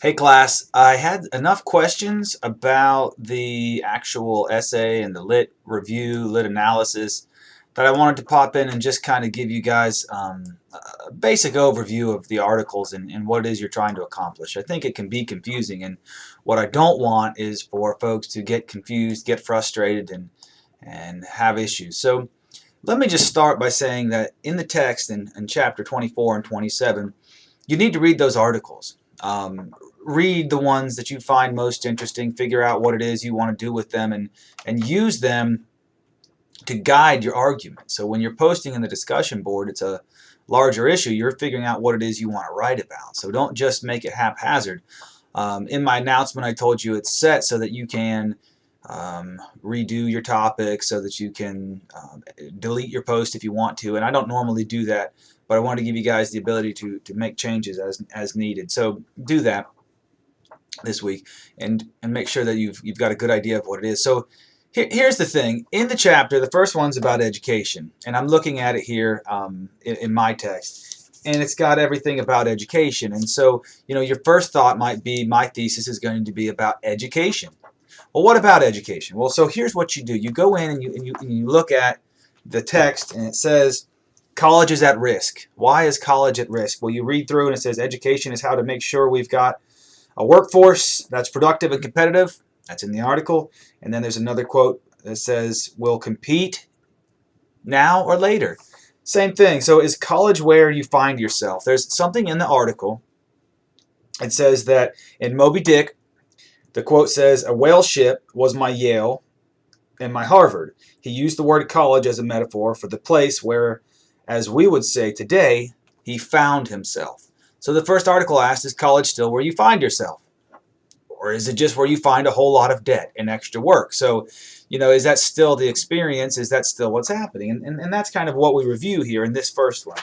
Hey class, I had enough questions about the actual essay and the lit review, lit analysis that I wanted to pop in and just kind of give you guys a basic overview of the articles and what it is you're trying to accomplish. I think it can be confusing, and what I don't want is for folks to get confused, get frustrated, and have issues. So let me just start by saying that in the text in chapter 24 and 27, you need to read those articles. Read the ones that you find most interesting, figure out what it is you want to do with them, and use them to guide your argument. So when you're posting in the discussion board, it's a larger issue. You're figuring out what it is you want to write about. So don't just make it haphazard. In my announcement, I told you it's set so that you can redo your topic, so that you can delete your post if you want to. And I don't normally do that, but I want to give you guys the ability to make changes as needed. So do that this week and make sure that you've got a good idea of what it is. So here's the thing. In the chapter, the first one's about education, and I'm looking at it here in my text, and it's got everything about education. And so, your first thought might be, my thesis is going to be about education. Well, what about education? Well, so here's what you do. You go in and you look at the text, and it says college is at risk. Why is college at risk? Well, you read through and it says education is how to make sure we've got a workforce that's productive and competitive. That's in the article. And then there's another quote that says, we'll compete now or later. Same thing. So is college where you find yourself? There's something in the article. It says that in Moby Dick, the quote says, a whale ship was my Yale and my Harvard. He used the word college as a metaphor for the place where, as we would say today, he found himself. So the first article asked, is college still where you find yourself? Or is it just where you find a whole lot of debt and extra work? So, is that still the experience? Is that still what's happening? And that's kind of what we review here in this first one.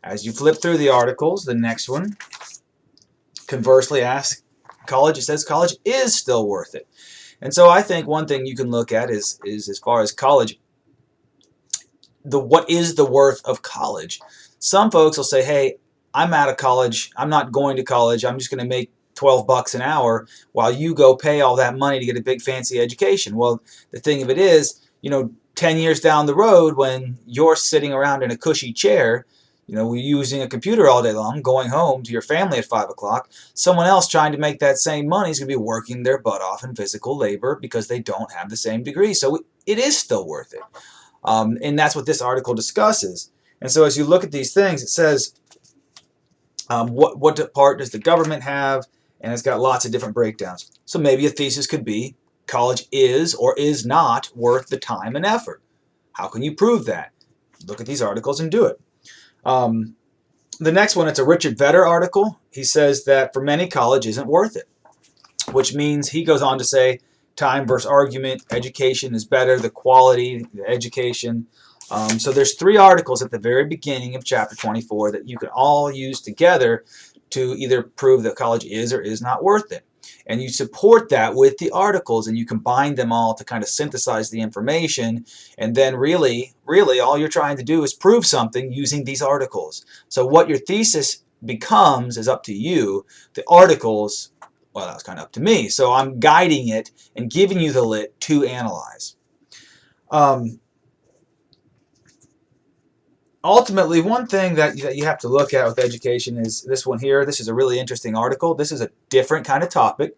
As you flip through the articles, the next one conversely asks, college, it says college is still worth it. And so I think one thing you can look at is as far as college, what is the worth of college? Some folks will say, hey, I'm out of college. I'm not going to college. I'm just going to make $12 an hour while you go pay all that money to get a big fancy education. Well, the thing of it is, 10 years down the road, when you're sitting around in a cushy chair, we're using a computer all day long, going home to your family at 5 o'clock, someone else trying to make that same money is going to be working their butt off in physical labor because they don't have the same degree. So it is still worth it. And that's what this article discusses. And so as you look at these things, it says, what part does the government have? And it's got lots of different breakdowns. So maybe a thesis could be, college is or is not worth the time and effort. How can you prove that? Look at these articles and do it. The next one, it's a Richard Vedder article. He says that for many, college isn't worth it, which means he goes on to say time versus argument, education is better, the quality, the education. So there's 3 articles at the very beginning of chapter 24 that you can all use together to either prove that college is or is not worth it. And you support that with the articles, and you combine them all to kind of synthesize the information. And then really, all you're trying to do is prove something using these articles. So what your thesis becomes is up to you. The articles, well, that's kind of up to me. So I'm guiding it and giving you the lit to analyze. Ultimately, one thing that you have to look at with education is this one here. This is a really interesting article. This is a different kind of topic.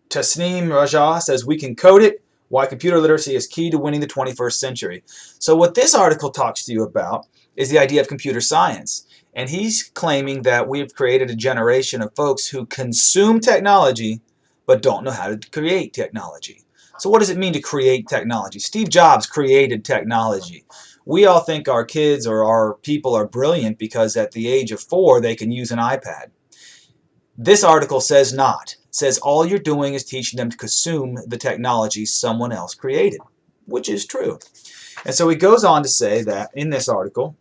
Tasneem Raja says, we can code it, why computer literacy is key to winning the 21st century. So what this article talks to you about is the idea of computer science. And he's claiming that we've created a generation of folks who consume technology but don't know how to create technology. So what does it mean to create technology? Steve Jobs created technology. We all think our kids or our people are brilliant because at the age of 4 they can use an iPad. This article says not. It says all you're doing is teaching them to consume the technology someone else created, which is true. And so he goes on to say that in this article,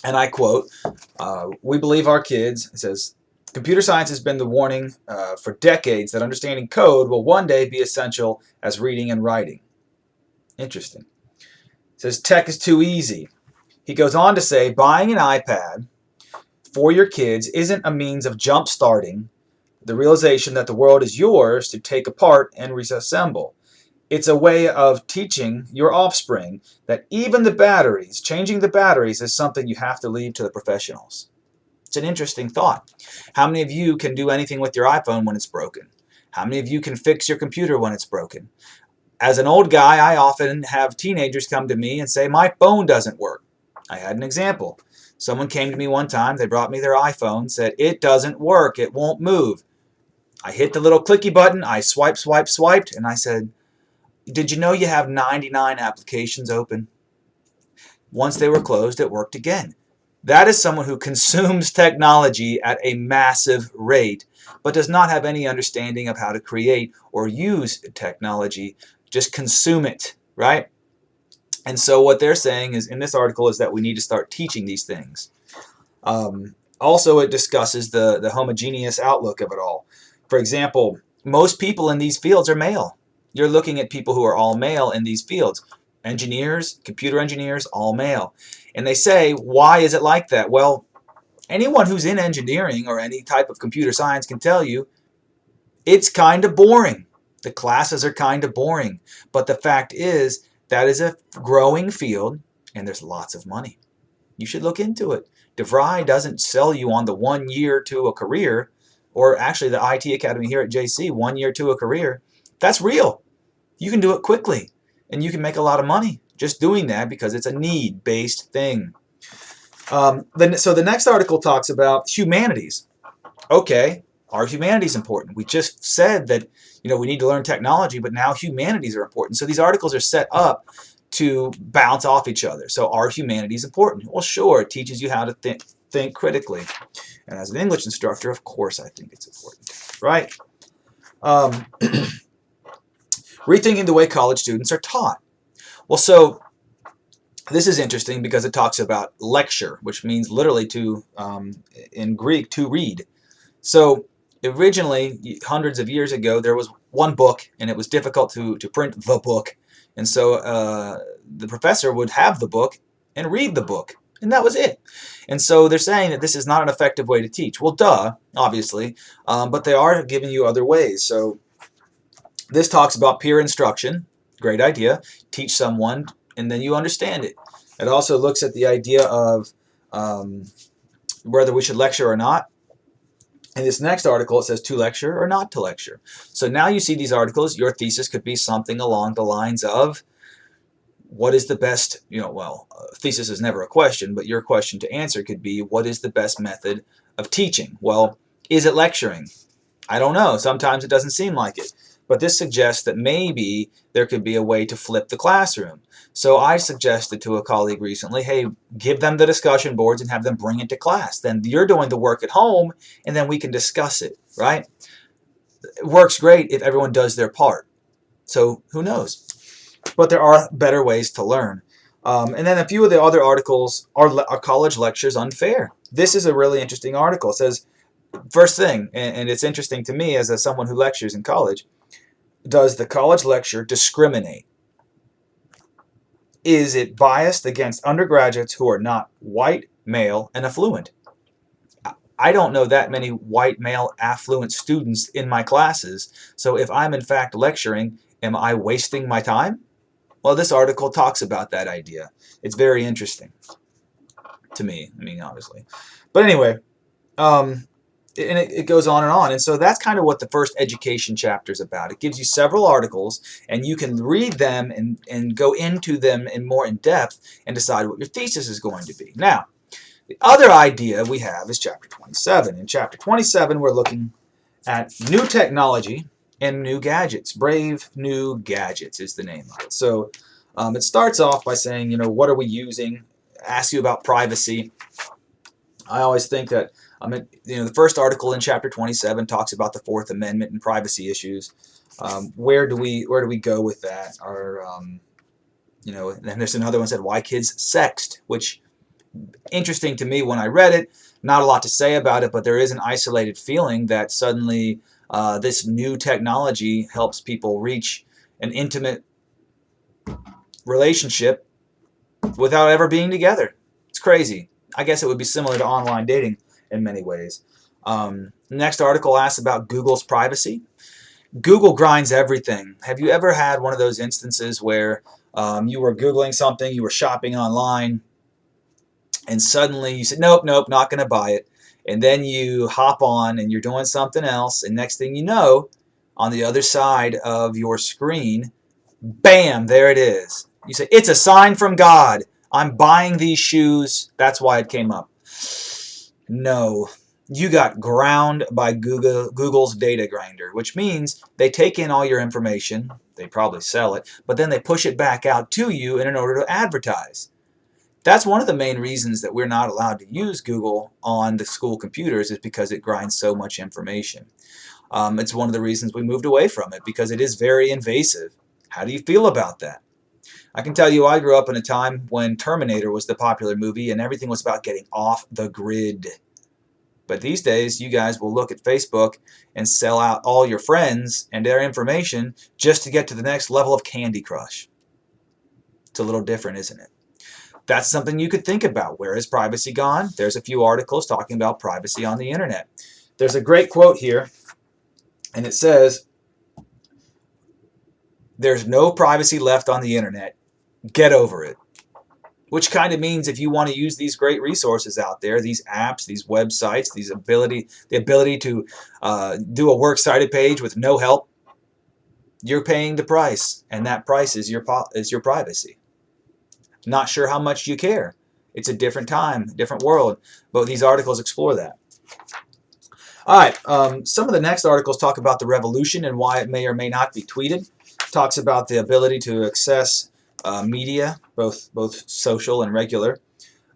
and I quote, we believe our kids, it says, computer science has been the warning for decades that understanding code will one day be essential as reading and writing. Interesting. It says tech is too easy. He goes on to say buying an iPad for your kids isn't a means of jump-starting the realization that the world is yours to take apart and reassemble. It's a way of teaching your offspring that even the batteries, changing the batteries, is something you have to leave to the professionals. It's an interesting thought. How many of you can do anything with your iPhone when it's broken? How many of you can fix your computer when it's broken? As an old guy, I often have teenagers come to me and say, my phone doesn't work. I had an example. Someone came to me one time, they brought me their iPhone, said, it doesn't work, it won't move. I hit the little clicky button, I swiped, and I said, did you know you have 99 applications open? Once they were closed, it worked again. That is someone who consumes technology at a massive rate, but does not have any understanding of how to create or use technology. Just consume it, right? And so what they're saying is in this article is that we need to start teaching these things. Also, it discusses the homogeneous outlook of it all. For example, most people in these fields are male. You're looking at people who are all male in these fields. Engineers, computer engineers, all male. And they say, why is it like that? Well, anyone who's in engineering or any type of computer science can tell you it's kind of boring. The classes are kind of boring. But the fact is, that is a growing field, and there's lots of money. You should look into it. DeVry doesn't sell you on the 1 year to a career, or actually the IT Academy here at JC, 1 year to a career. That's real. You can do it quickly, and you can make a lot of money just doing that because it's a need-based thing. So the next article talks about humanities. Okay, are humanities important? We just said that we need to learn technology, but now humanities are important. So these articles are set up to bounce off each other. So are humanities important? Well, sure, it teaches you how to think critically. And as an English instructor, of course I think it's important, right? Rethinking the way college students are taught. Well, so this is interesting because it talks about lecture, which means literally to, in Greek, to read. So originally, hundreds of years ago, there was one book, and it was difficult to print the book. And so the professor would have the book and read the book, and that was it. And so they're saying that this is not an effective way to teach. Well, duh, obviously, but they are giving you other ways. So this talks about peer instruction. Great idea. Teach someone, and then you understand it. It also looks at the idea of whether we should lecture or not. In this next article, it says to lecture or not to lecture. So now you see these articles. Your thesis could be something along the lines of, what is the best, thesis is never a question, but your question to answer could be, what is the best method of teaching? Well, is it lecturing? I don't know. Sometimes it doesn't seem like it. But this suggests that maybe there could be a way to flip the classroom. So I suggested to a colleague recently, hey, give them the discussion boards and have them bring it to class. Then you're doing the work at home, and then we can discuss it, right? It works great if everyone does their part. So who knows? But there are better ways to learn. And then a few of the other articles are college lectures unfair. This is a really interesting article. It says, first thing, and it's interesting to me as someone who lectures in college, does the college lecture discriminate? Is it biased against undergraduates who are not white, male, and affluent? I don't know that many white, male, affluent students in my classes, so if I'm in fact lecturing, am I wasting my time? Well, this article talks about that idea. It's very interesting to me, obviously. But anyway, and it goes on. And so that's kind of what the first education chapter is about. It gives you several articles, and you can read them and go into them more in depth and decide what your thesis is going to be. Now, the other idea we have is chapter 27. In chapter 27, we're looking at new technology and new gadgets. Brave New Gadgets is the name of it. So it starts off by saying, what are we using? Ask you about privacy. I always think that the first article in chapter 27 talks about the Fourth Amendment and privacy issues. Where do we go with that? Or and there's another one that said why kids sext, which interesting to me when I read it. Not a lot to say about it, but there is an isolated feeling that suddenly this new technology helps people reach an intimate relationship without ever being together. It's crazy. I guess it would be similar to online dating. in many ways. Next article asks about Google's privacy. Google grinds everything. Have you ever had one of those instances where you were Googling something, you were shopping online, and suddenly you said, nope, nope, not going to buy it. And then you hop on and you're doing something else, and next thing you know, on the other side of your screen, bam, there it is. You say, it's a sign from God. I'm buying these shoes. That's why it came up. No, you got ground by Google's data grinder, which means they take in all your information. They probably sell it, but then they push it back out to you in order to advertise. That's one of the main reasons that we're not allowed to use Google on the school computers, is because it grinds so much information. It's one of the reasons we moved away from it, because it is very invasive. How do you feel about that? I can tell you I grew up in a time when Terminator was the popular movie and everything was about getting off the grid. But these days, you guys will look at Facebook and sell out all your friends and their information just to get to the next level of Candy Crush. It's a little different, isn't it? That's something you could think about. Where is privacy gone? There's a few articles talking about privacy on the internet. There's a great quote here, and it says, "There's no privacy left on the internet. Get over it." Which kind of means if you want to use these great resources out there, these apps, these websites, the ability to do a works cited page with no help, you're paying the price, and that price is your privacy. Not sure how much you care. It's a different time, different world, but these articles explore that. All right, some of the next articles talk about the revolution and why it may or may not be tweeted. Talks about the ability to access media, both social and regular.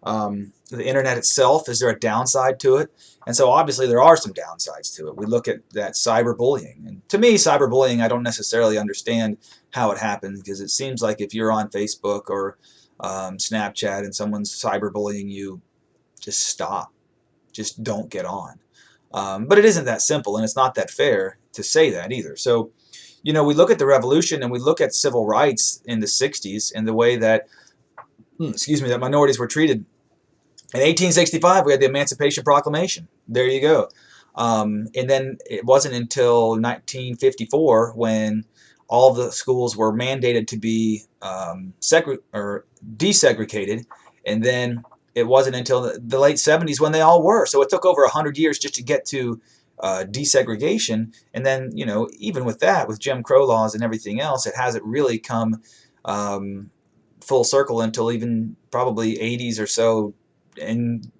The internet itself, is there a downside to it? And so obviously there are some downsides to it. We look at that cyberbullying. And to me, cyberbullying, I don't necessarily understand how it happens, because it seems like if you're on Facebook or Snapchat and someone's cyberbullying you, just stop. Just don't get on. But it isn't that simple, and it's not that fair to say that either. So, you know, we look at the revolution and we look at civil rights in the 60s and the way that, that minorities were treated. In 1865, we had the Emancipation Proclamation. There you go. And then it wasn't until 1954 when all the schools were mandated to be desegregated, and then it wasn't until the late 70s when they all were. So it took over 100 years just to get to desegregation, and then, you know, even with that, with Jim Crow laws and everything else, it hasn't really come full circle until even probably 80s or so. And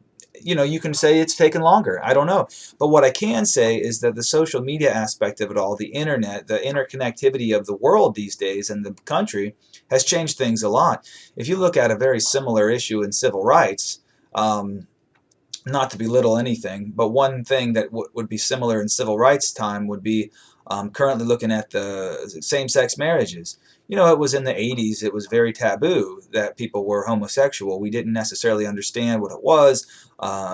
you know, you can say it's taken longer. I don't know. But what I can say is that the social media aspect of it all, the internet, the interconnectivity of the world these days and the country has changed things a lot. If you look at a very similar issue in civil rights, not to belittle anything, but one thing that would be similar in civil rights time would be currently looking at the same-sex marriages. You know, it was in the 80s, it was very taboo that people were homosexual. We didn't necessarily understand what it was.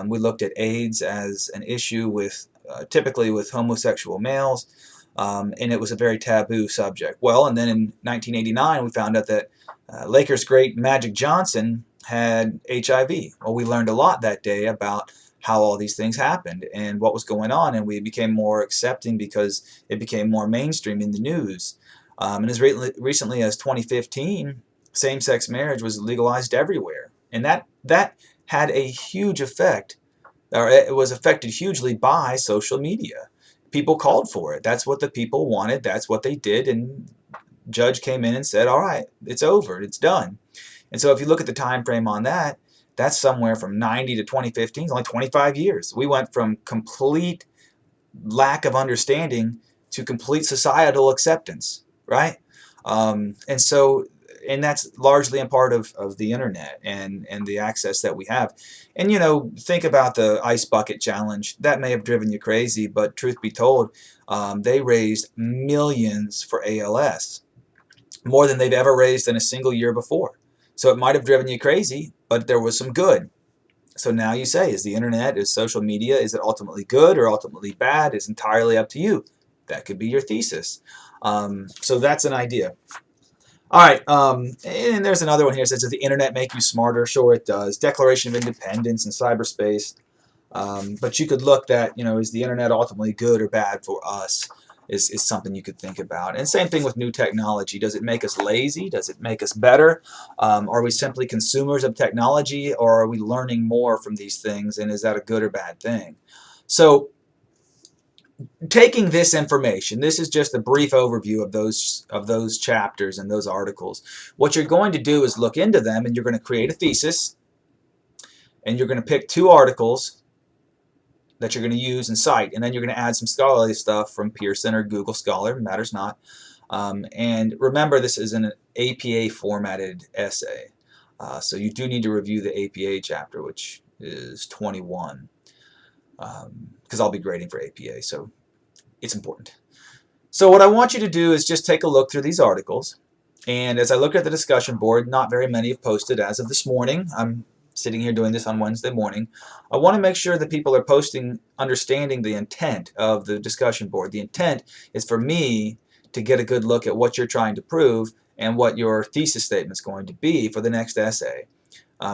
We looked at AIDS as an issue with typically with homosexual males, and it was a very taboo subject. Well, and then in 1989, we found out that Lakers great Magic Johnson had HIV. Well, we learned a lot that day about how all these things happened and what was going on, and we became more accepting because it became more mainstream in the news. And as recently as 2015, same-sex marriage was legalized everywhere, and that had a huge effect, or it was affected hugely by social media. People called for it. That's what the people wanted. That's what they did, and judge came in and said, all right, it's over, it's done. And so if you look at the time frame on that, that's somewhere from 90 to 2015, it's only 25 years. We went from complete lack of understanding to complete societal acceptance, right? And that's largely a part of the internet and the access that we have. And, you know, think about the Ice Bucket Challenge. That may have driven you crazy, but truth be told, they raised millions for ALS, more than they've ever raised in a single year before. So it might have driven you crazy, but there was some good. So now you say, is the internet, is social media, is it ultimately good or ultimately bad? It's entirely up to you. That could be your thesis. So that's an idea. All right, and there's another one here that says, does the internet make you smarter? Sure it does. Declaration of Independence in cyberspace. But you could look that, is the internet ultimately good or bad for us? Is something you could think about. And same thing with new technology. Does it make us lazy? Does it make us better? Are we simply consumers of technology, or are we learning more from these things? And is that a good or bad thing? So taking this information, this is just a brief overview of those chapters and those articles. What you're going to do is look into them, and you're going to create a thesis, and you're going to pick 2 articles that you're going to use and cite, and then you're going to add some scholarly stuff from Pearson or Google Scholar, matters not. And remember, this is an APA formatted essay, so you do need to review the APA chapter, which is 21, because I'll be grading for APA, so it's important. So what I want you to do is just take a look through these articles, and as I look at the discussion board, not very many have posted as of this morning. I'm sitting here doing this on Wednesday morning. I want to make sure that people are posting understanding the intent of the discussion board. The intent is for me to get a good look at what you're trying to prove and what your thesis statement is going to be for the next essay,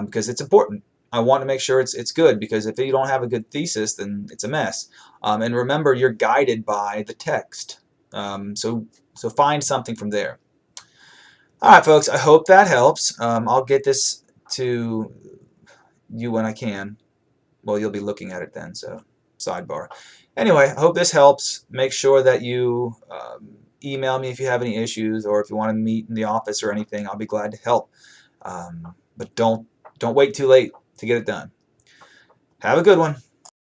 because it's important. I want to make sure it's good, because if you don't have a good thesis, then it's a mess. And remember, you're guided by the text. So find something from there. All right, folks, I hope that helps. I'll get this to you when I can. Well, you'll be looking at it then, so sidebar. Anyway, I hope this helps. Make sure that you email me if you have any issues, or if you want to meet in the office or anything. I'll be glad to help. But don't wait too late to get it done. Have a good one.